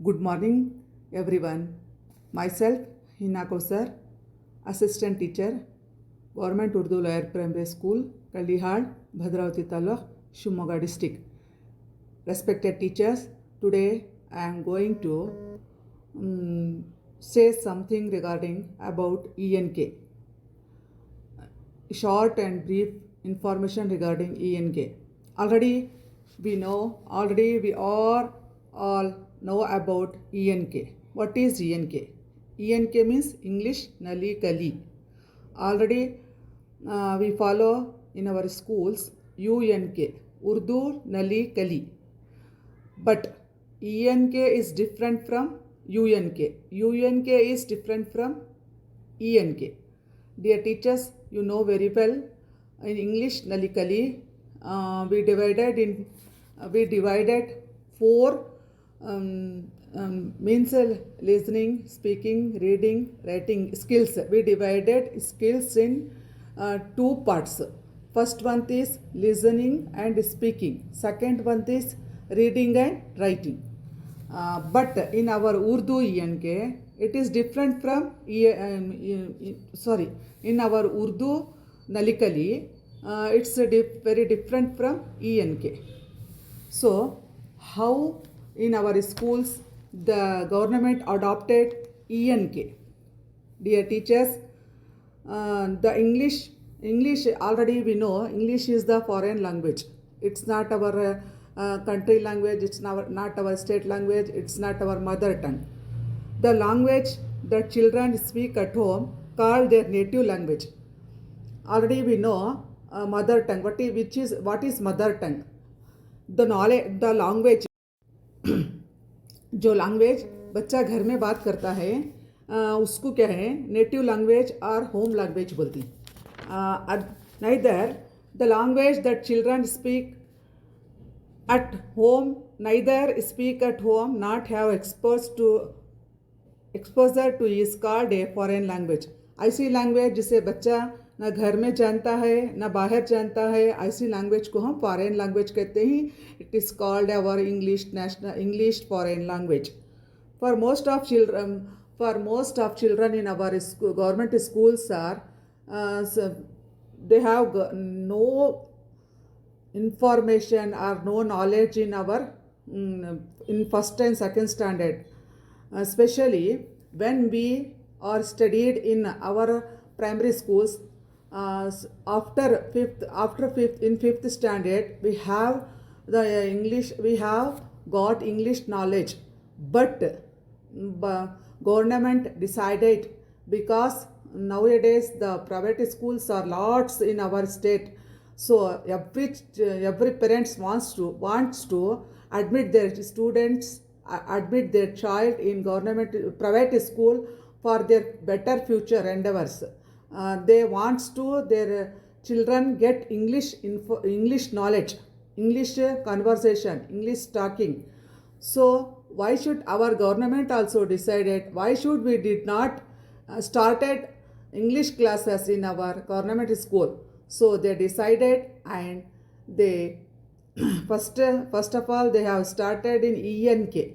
Good morning, everyone. Myself, Hina Kausar, Assistant Teacher, Government Urdu Lower Primary School, Kaldihad, Bhadravati Taluk, Shumoga District. Respected teachers, today I am going to say something regarding about ENK. Short and brief information regarding ENK. Already we all know about ENK. What is ENK? ENK means English Nali Kali. Already we follow in our schools UNK, Urdu Nali Kali. But ENK is different from UNK. UNK is different from ENK. Dear teachers, you know very well in English Nalikali we divided four means listening, speaking, reading, writing skills. We divided skills in two parts. First one is listening and speaking. Second one is reading and writing. But in our Urdu ENK, it is different from in our Urdu Nalikali, it's very different from ENK. So, how in our schools the government adopted ENK? Dear teachers, the English already we know English is the foreign language. It's not our country language, it's not our state language, it's not our mother tongue. The language that children speak at home called their native language. Already we know mother tongue. What is mother tongue? The language जो language बच्चा घर में बात करता है उसको क्या है नेटिव लैंग्वेज और होम लैंग्वेज बोलती neither the language that children speak at home neither speak at home not have exposure to is called a foreign language. ऐसी लैंग्वेज जिसे बच्चा न घर में जानता है न बाहर जानता है ऐसी लैंग्वेज को हम फॉरेन लैंग्वेज कहते हैं. It is called our English foreign language. For most of children in our government schools are they have no information or no knowledge in our in first and second standard, especially when we are studied in our primary schools. After fifth standard we have got English knowledge, but government decided, because nowadays the private schools are lots in our state, so every parents wants to admit their child in private school for their better future endeavors. They wants to their children get English knowledge, English conversation, English talking. So why should our government also decided, why should we did not started English classes in our government school? So they decided, and they first of all they have started in ENK,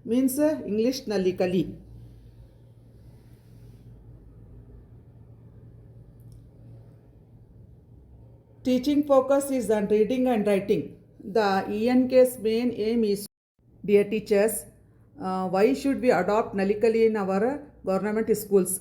means English Nalikali. Teaching focus is on reading and writing. The ENK's main aim is, dear teachers, why should we adopt Nalikali in our government schools?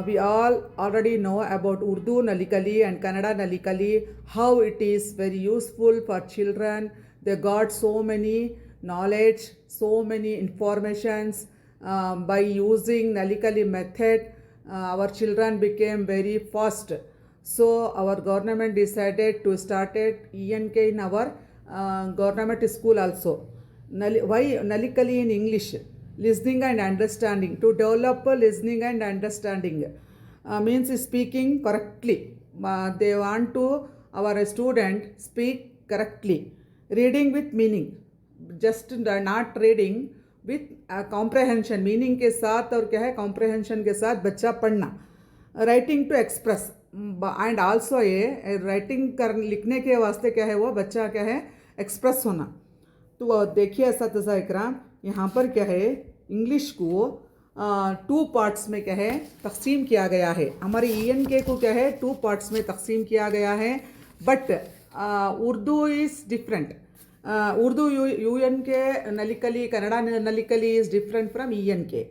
We all already know about Urdu Nalikali and Kannada Nalikali, how it is very useful for children. They got so many knowledge, so many informations. By using Nalikali method, our children became very fast. So our government decided to start ENK in our government school also. Why Nalikali in English? Listening and understanding. To develop listening and understanding means speaking correctly. They want to our student speak correctly. Reading with meaning, just not reading with comprehension. Meaning के साथ और क्या है comprehension के साथ बच्चा पढ़ना. Writing to express, and also ये writing लिखने के वास्ते क्या है वो बच्चा क्या है एक्सप्रेस होना. तो देखिए ऐसा तसा एकरा यहाँ पर क्या है, इंग्लिश को 2 पार्ट्स में क्या है तकसीम किया गया है. हमारे ENK को क्या है 2 पार्ट्स में तकसीम किया गया है. But Urdu is different. Urdu UNK Nalikali, Kannada Nalikali is different from ENK.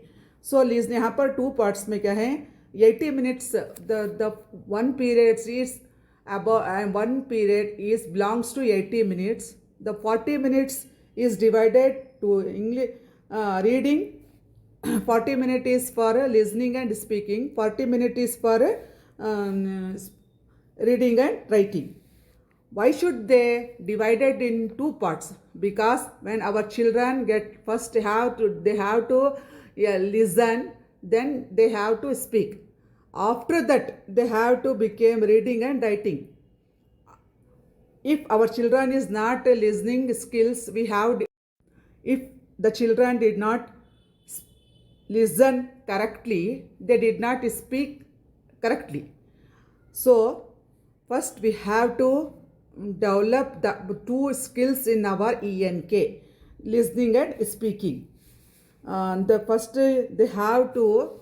So list यहाँ पर 2 पार्ट्स में क्या है 80 minutes. The one period is about, and one period is belongs to 80 minutes. The 40 minutes is divided to English reading. 40 minutes is for listening and speaking. 40 minutes is for reading and writing. Why should they divide it in 2 parts? Because when our children get first they have to listen, then they have to speak. After that they have to become reading and writing. If our children is not listening skills, if the children did not listen correctly, they did not speak correctly. So first we have to develop the 2 skills in our ENK, listening and speaking. The first they have to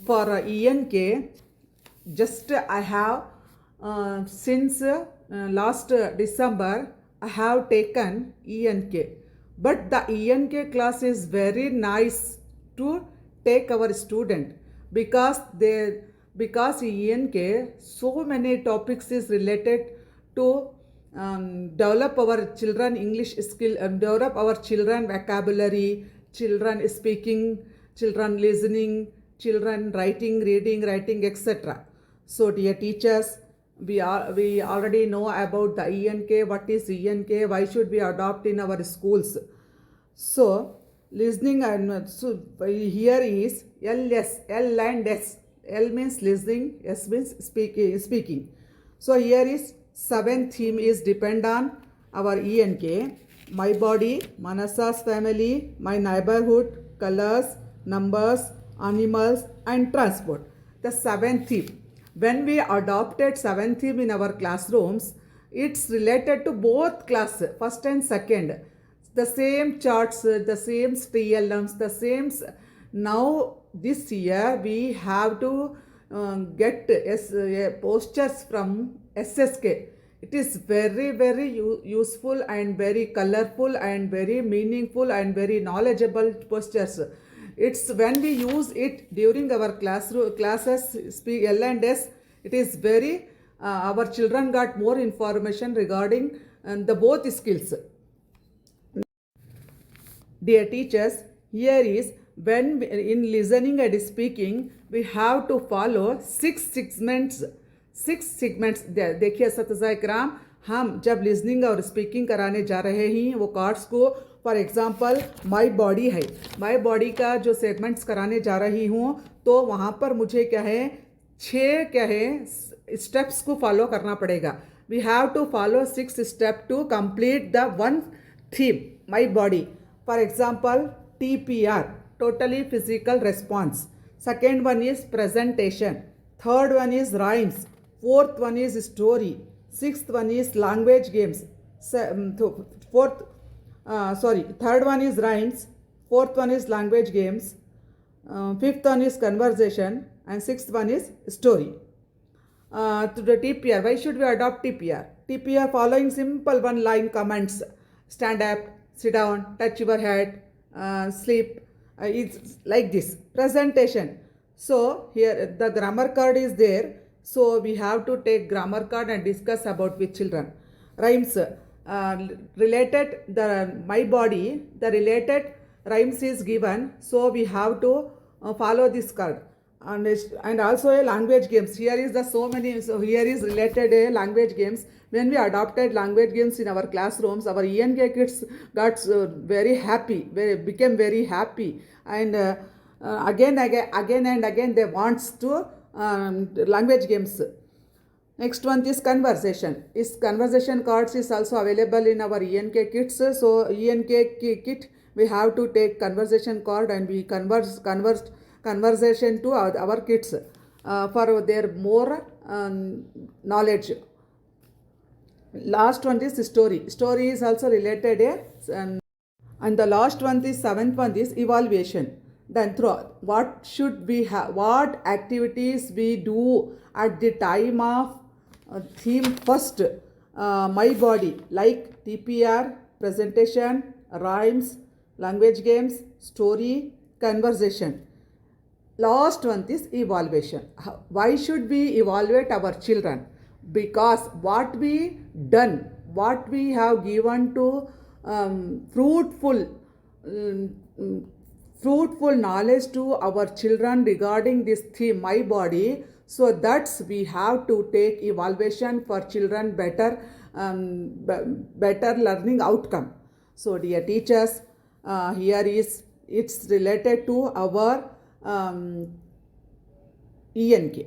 for ENK, just I have since last December I have taken ENK, but the ENK class is very nice to take our student because ENK so many topics is related to develop our children English skill, develop our children vocabulary, children speaking, children listening, children writing, reading, writing, etc. So dear teachers, we already know about the ENK. What is ENK? Why should we adopt in our schools? So listening and so here is LS, L and S. L means listening, S means speaking. So here is 7th theme is depend on our ENK. My body, Manasa's family, my neighborhood, colors, numbers, animals and transport. The 7th theme. When we adopted 7th theme in our classrooms, it's related to both class, first and second. The same charts, the same TLMs, the same. Now this year we have to get posters from SSK. It is very useful and very colorful and very meaningful and very knowledgeable posters. It's when we use it during our classes, speak L and S, it is very, our children got more information regarding the both skills. Dear teachers, here is when in listening and speaking, we have to follow 6 segments. 6 segments. देखिए असतिज़ा इकराम, हम जब listening और speaking कराने जा रहे हैं वो कार्ड्स को, फॉर एग्जांपल माय बॉडी है, माय बॉडी का जो सेगमेंट्स कराने जा रही हूँ तो वहाँ पर मुझे क्या है 6 क्या है स्टेप्स को फॉलो करना पड़ेगा. We have to follow 6 step to complete the 1 theme my body. For example TPR, totally physical response. Second one is presentation. Third one is rhymes. Fourth one is story. Sixth one is language games. Third one is rhymes. Fourth one is language games. Fifth one is conversation. And sixth one is story. To the TPR, why should we adopt TPR? TPR following simple one line commands. Stand up, sit down, touch your head, sleep. It's like this. Presentation. So here the grammar card is there. So we have to take grammar card and discuss about with children. Rhymes. Related the my body, the related rhymes is given. So we have to follow this card. And also a language games. Here is the so many. So here is related a language games. When we adopted language games in our classrooms, our ENK kids got very happy, became very happy, and again and again they wants to language games. Next one is conversation. Is conversation cards is also available in our ENK kits. So ENK kit we have to take conversation card and we converse conversation to our kids for their more knowledge. Last one is story. Story is also related And the last one, is seventh one, is evaluation. Then through what should we have, what activities we do at the time of theme first, my body, like TPR, presentation, rhymes, language games, story, conversation. Last one is evaluation. Why should we evaluate our children? Because what we done, what we have given to fruitful fruitful knowledge to our children regarding this theme, my body. So that's we have to take evaluation for children better, better learning outcome. So dear teachers, here is it's related to our ENK.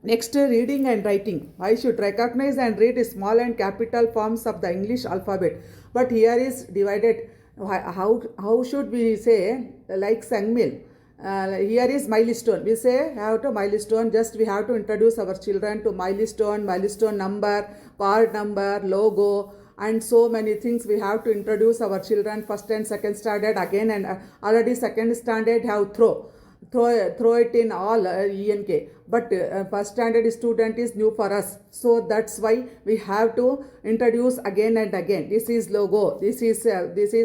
Next, reading and writing. I should recognize and read small and capital forms of the English alphabet. But here is divided. How should we say, like Sangmil? Here is milestone. We say how to milestone. Just we have to introduce our children to milestone, milestone number, card number, logo, and so many things we have to introduce our children. First and second standard again, and already second standard have throw it in all ENK. But first standard student is new for us, so that's why we have to introduce again and again. This is logo, this is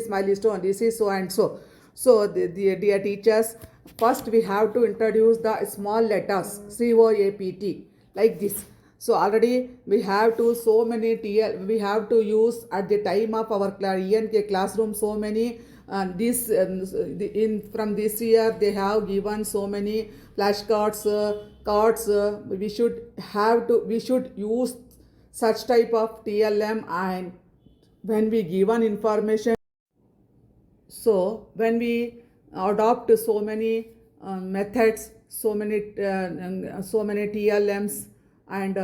milestone, this is so and so. So the dear teachers, first we have to introduce the small letters COAPT like this. So already we have to so many TL we have to use at the time of our ENK classroom so many. From this year they have given so many flashcards, cards. We should use such type of TLM, and when we given information. So when we adopt so many methods, so many TLMs and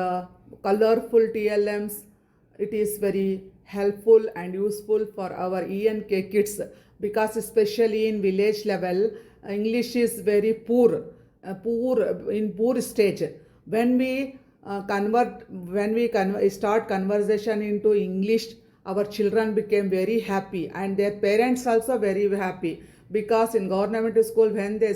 colorful TLMs, it is very helpful and useful for our ENK kids, because especially in village level English is very poor stage. When we start conversation into English, our children became very happy and their parents also very happy, because in government school when their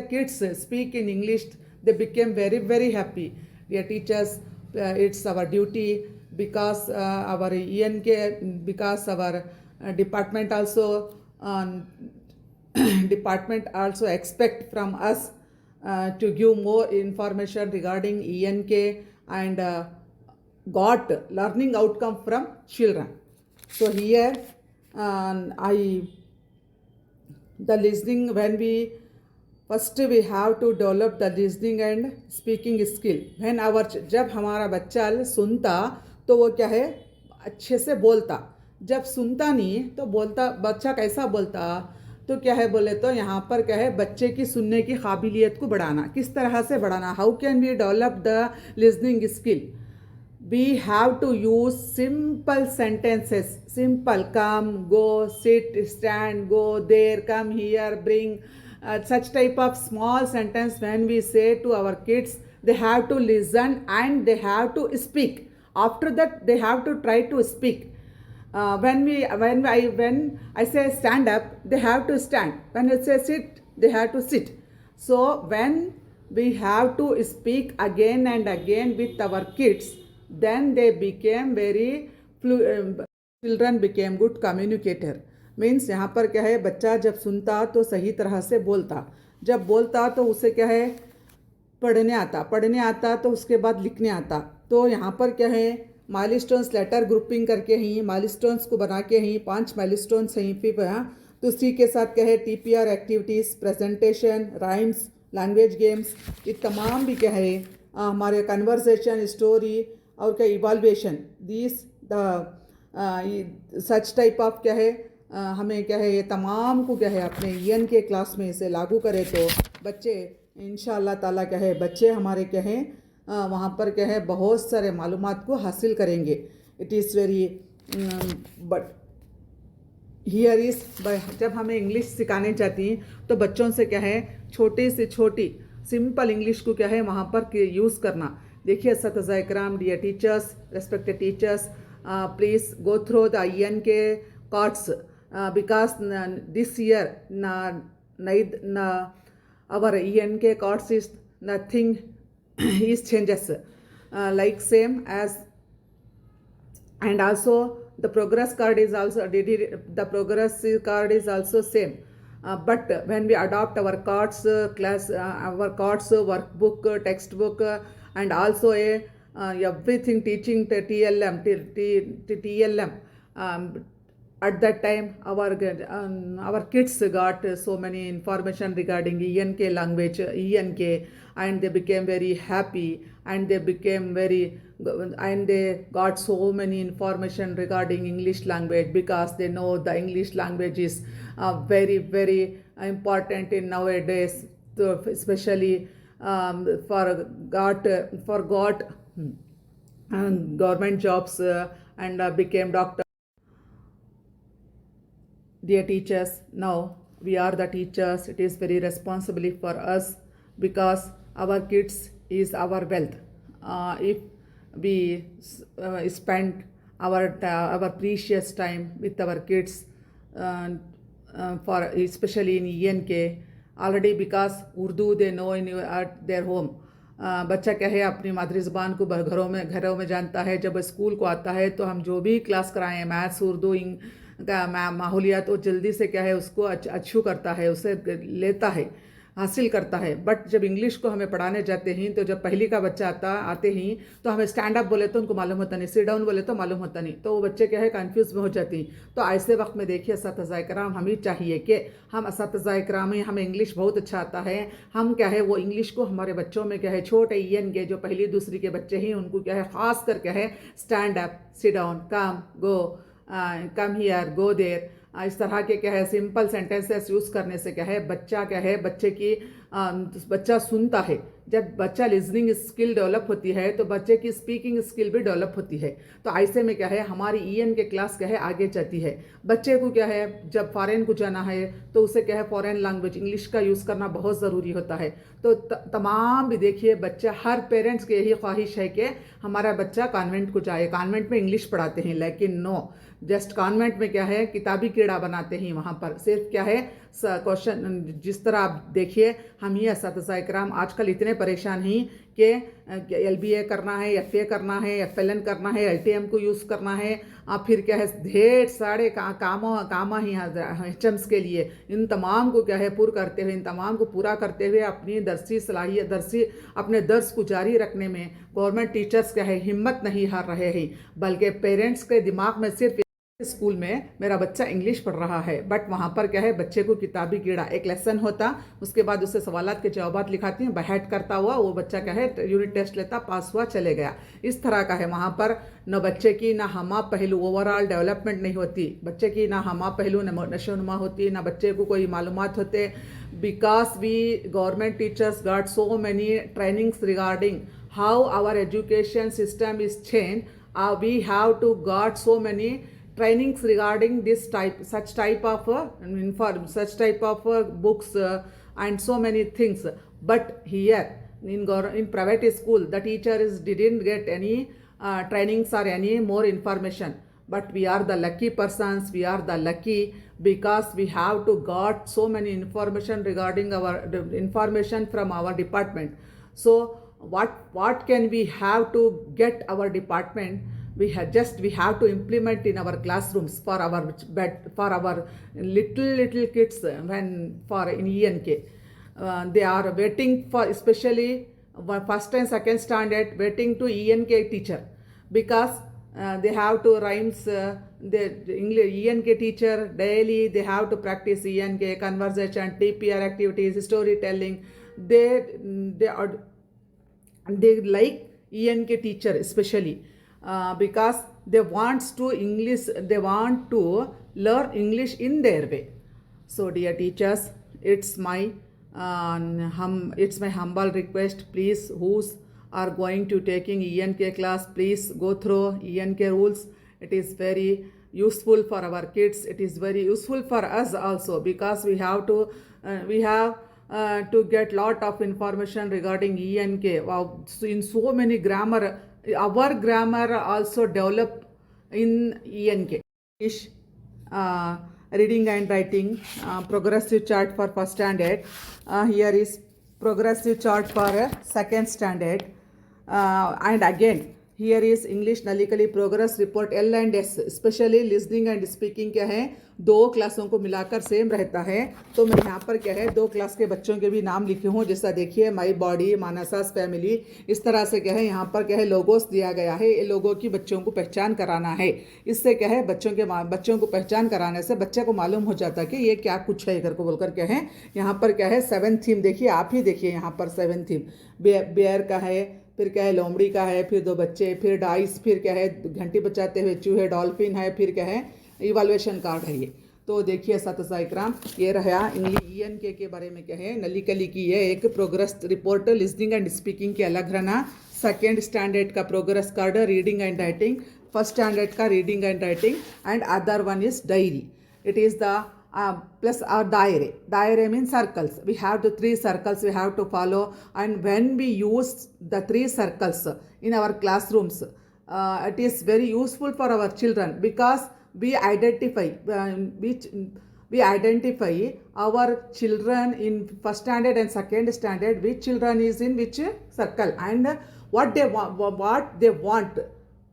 kids speak in English, they became very very happy. Dear teachers, it's our duty, because our ENK, because our department also expect from us to give more information regarding ENK and got learning outcome from children. So here the listening, when we first we have to develop the listening and speaking skill. When जब हमारा बच्चा सुनता तो वो क्या है, अच्छे से बोलता. जब सुनता नहीं तो बोलता, बच्चा कैसा बोलता, तो क्या है बोले तो यहाँ पर क्या है, बच्चे की सुनने की काबिलियत को बढ़ाना. किस तरह से बढ़ाना? How can we develop the listening skill? We have to use simple sentences. Simple: come, go, sit, stand, go, there, come here, bring. Such type of small sentence when we say to our kids, they have to listen and they have to speak. After that, they have to try to speak. When I say stand up, they have to stand. When I say sit, they have to sit. So when we have to speak again and again with our kids, then they became very children became good communicator. Means यहाँ पर क्या है, बच्चा जब सुनता तो सही तरह से बोलता, जब बोलता तो उसे क्या है, पढ़ने आता तो उसके बाद लिखने आता. तो यहाँ पर क्या है, माइलस्टोन्स लेटर ग्रुपिंग करके ही माइलस्टोन्स को बना के ही 5 माइलस्टोन्स हैं फिर. तो उसी के साथ क्या है, TPR activities, presentation, rhymes, language games, ये तमाम भी क्या है हमारे कन्वर्सेशन, स्टोरी और क्या evaluation, this the such type of क्या है हमें क्या है, ये तमाम को क्या है अपने EN के क्लास में इसे लागू करें तो बच्चे इंशाअल्लाह ताला क्या है, बच्चे हमारे क्या है वहाँ पर क्या है बहुत सारे मालूमात को हासिल करेंगे. It is very but here is, जब हमें इंग्लिश सिखाने जाती तो बच्चों से क्या है छोटी से छोटी सिंपल इंग्लिश को क्या है वहाँ पर यूज़ करना. देखिए असतिज़ा इकराम, dear teachers, respected teachers, please go through the ENK cards because this year our ENK cards is nothing is changes like same as, and also the progress card is also the progress card is also same. But when we adopt our cards our cards workbook textbook and also a everything teaching the TLM at that time our kids got so many information regarding ENK language ENK, and they became very happy, and they became very, and they got so many information regarding English language because they know the English language is very very important in nowadays, especially for got government jobs and became doctor. Dear teachers, now we are the teachers. It is very responsibility for us because our kids is our wealth. If we spend our precious time with our kids, for especially in ENK, already because Urdu they know at their home. बच्चा क्या है अपनी मातृ ज़बान को घरों में जानता है. जब स्कूल को आता है तो हम जो भी क्लास कराएं मैथ्स उर्दू का माहौलियात वो जल्दी से क्या है उसको अच्छू करता है, उसे लेता है, हासिल करता है. बट जब इंग्लिश को हमें पढ़ाने जाते हैं तो जब पहली का बच्चा आते ही तो हमें स्टैंड अप बोले तो उनको मालूम होता नहीं, सिट डाउन बोले तो मालूम होता नहीं, तो वो बच्चे क्या है कंफ्यूज में हो जाती. तो ऐसे वक्त में देखिए असातिज़ा इकराम हमें चाहिए कि हम असातिज़ा इकराम ही हमें इंग्लिश बहुत अच्छा आता है, हम क्या है वो इंग्लिश को हमारे बच्चों में क्या है छोटे ईएन के जो पहली दूसरी के बच्चे हैं उनको क्या है ख़ास कर क्या है stand up sit down come go come here go there, इस तरह के क्या है सिंपल सेंटेंसेस यूज़ करने से क्या है बच्चा क्या है बच्चा सुनता है. जब बच्चा लिसनिंग स्किल डेवलप होती है तो बच्चे की स्पीकिंग स्किल भी डेवलप होती है. तो ऐसे में क्या है हमारी ईएन के क्लास क्या है आगे चलती है. बच्चे को क्या है जब फॉरेन को जाना है तो उसे क्या है फॉरेन लैंग्वेज इंग्लिश का यूज़ करना बहुत ज़रूरी होता है. तो तमाम भी देखिए बच्चा हर पेरेंट्स की यही ख्वाहिश है कि हमारा बच्चा कॉन्वेंट को जाए. कॉन्वेंट में इंग्लिश पढ़ाते हैं लेकिन नो, जस्ट कॉन्वेंट में क्या है किताबी कीड़ा बनाते हैं. वहाँ पर सिर्फ क्या है क्वेश्चन जिस तरह आप देखिए हम ही असातिज़ा इकराम आजकल इतने परेशान हैं कि LBA करना है, FA करना है, FLN करना है, LTM को यूज़ करना है, फिर क्या है ढेर सारे कामा ही HMs के लिए. इन तमाम को क्या है इन तमाम को पूरा करते हुए अपनी अपने दर्स को जारी रखने में गवर्नमेंट टीचर्स क्या है हिम्मत नहीं हार रहे हैं, बल्कि पेरेंट्स के दिमाग में सिर्फ स्कूल में मेरा बच्चा इंग्लिश पढ़ रहा है. बट वहाँ पर क्या है बच्चे को किताबी कीड़ा एक लेसन होता, उसके बाद उसे सवालात के जवाबात लिखाती हैं, बैठ करता हुआ वो बच्चा क्या है यूनिट टेस्ट लेता, पास हुआ चले गया. इस तरह का है. वहाँ पर न बच्चे की ना हमा पहलू ओवरऑल डेवलपमेंट नहीं होती, बच्चे की ना हमा पहलू नशोनुमा होती, ना बच्चे को कोई मालूमात होते. Because we government teachers got so many trainings regarding how our education system is change. We have to got so many trainings regarding such type of books and so many things. But here in private school the teachers didn't get any trainings or any more information. But we are the lucky persons, we are the lucky because we have to got so many information regarding the information from our department. So what can we have to get our department? We have to implement in our classrooms for our little kids when for in ENK. They are waiting for especially first and second standard waiting to ENK teacher because they have to rhymes the English ENK teacher daily they have to practice ENK conversation, TPR activities, storytelling. They like ENK teacher especially. Because they want to learn English in their way. So dear teachers, it's my humble request, please who's are going to taking ENK class, please go through ENK rules. It is very useful for our kids, it is very useful for us also because we have to get lot of information regarding ENK. Wow, so in so many grammar, our grammar also develop in ENK. English, reading and writing, progressive chart for first standard. Here is progressive chart for second standard. And again, here is English numerically progress report L and S, specially listening and speaking क्या है, दो क्लासों को मिलाकर same रहता है। तो मैं यहाँ पर क्या है, दो क्लास के बच्चों के भी नाम लिखे हूँ, जैसा देखिए माई बॉडी, मानसास फैमिली, इस तरह से क्या है यहाँ पर क्या है लोगोस दिया गया है। ये लोगों की बच्चों को पहचान कराना है। इससे क्या है बच्चों को पहचान कराने से बच्चे को मालूम हो जाता है कि ये क्या कुछ है करके बोलकर क्या है। यहाँ पर क्या है 7 थीम देखिए, आप ही देखिए यहाँ पर 7 थीम बेयर का है, फिर क्या है लोमड़ी का है, फिर दो बच्चे, फिर डाइस, फिर क्या है घंटी बजाते हुए चूहे, डॉल्फिन है, फिर क्या है इवाल्युएशन कार्ड है ये। तो देखिए सतसाइक्राम, ये रहा ENK के बारे में क्या है नलिकली की ये एक progress report listening and speaking की अलग रहना, सेकेंड स्टैंडर्ड का progress card reading and writing, first standard का reading and writing, and other one is diary. It is the plus our diary. Diary means circles. We have the 3 circles we have to follow, and when we use the 3 circles in our classrooms, it is very useful for our children because we identify our children in first standard and second standard, which children is in which circle, and what they want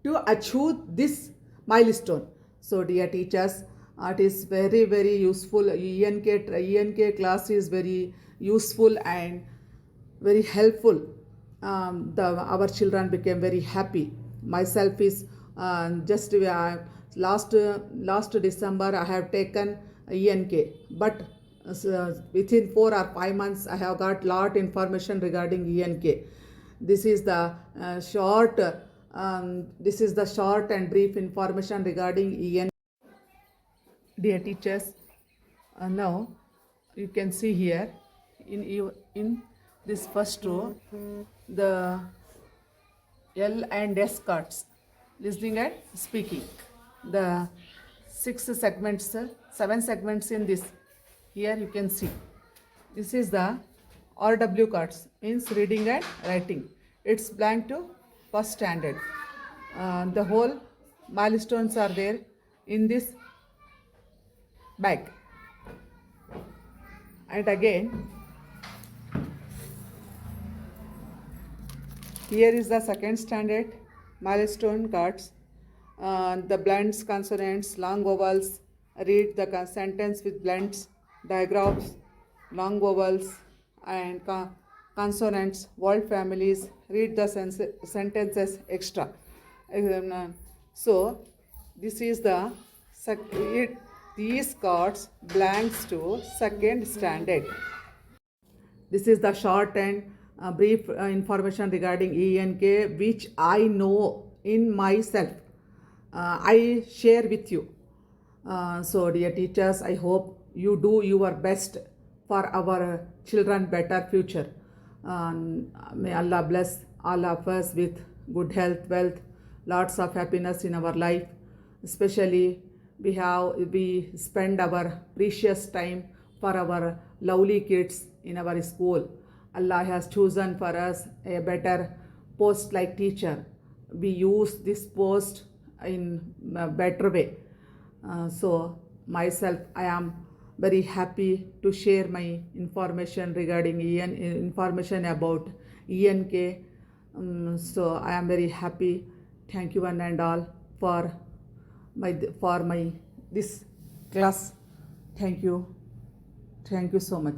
to achieve this milestone. So dear teachers, it is very useful. ENK class is very useful and very helpful. Our children became very happy. Myself is just last December I have taken ENK, but within 4 or 5 months I have got lot information regarding ENK. This is the short and brief information regarding ENK. Dear teachers, now you can see here in this first row the L and S cards, listening and speaking. The 7 segments in this. Here you can see. This is the RW cards, means reading and writing. It's blank to first standard. The whole milestones are there in this bag. And again, here is the second standard milestone cards. The blends, consonants, long vowels, read the sentence with blends, diagrams, long vowels and consonants, word families, read the sentences extra. So this is the these cards blanks to second standard. This is the short and brief information regarding ENK, which I know in myself. I share with you. So dear teachers, I hope you do your best for our children better future. May Allah bless all of us with good health, wealth, lots of happiness in our life. Especially we spend our precious time for our lovely kids in our school. Allah has chosen for us a better post like teacher. We use this post in a better way. So myself, I am very happy to share my information regarding information about ENK. So I am very happy. Thank you one and all for my this class. Thank you so much.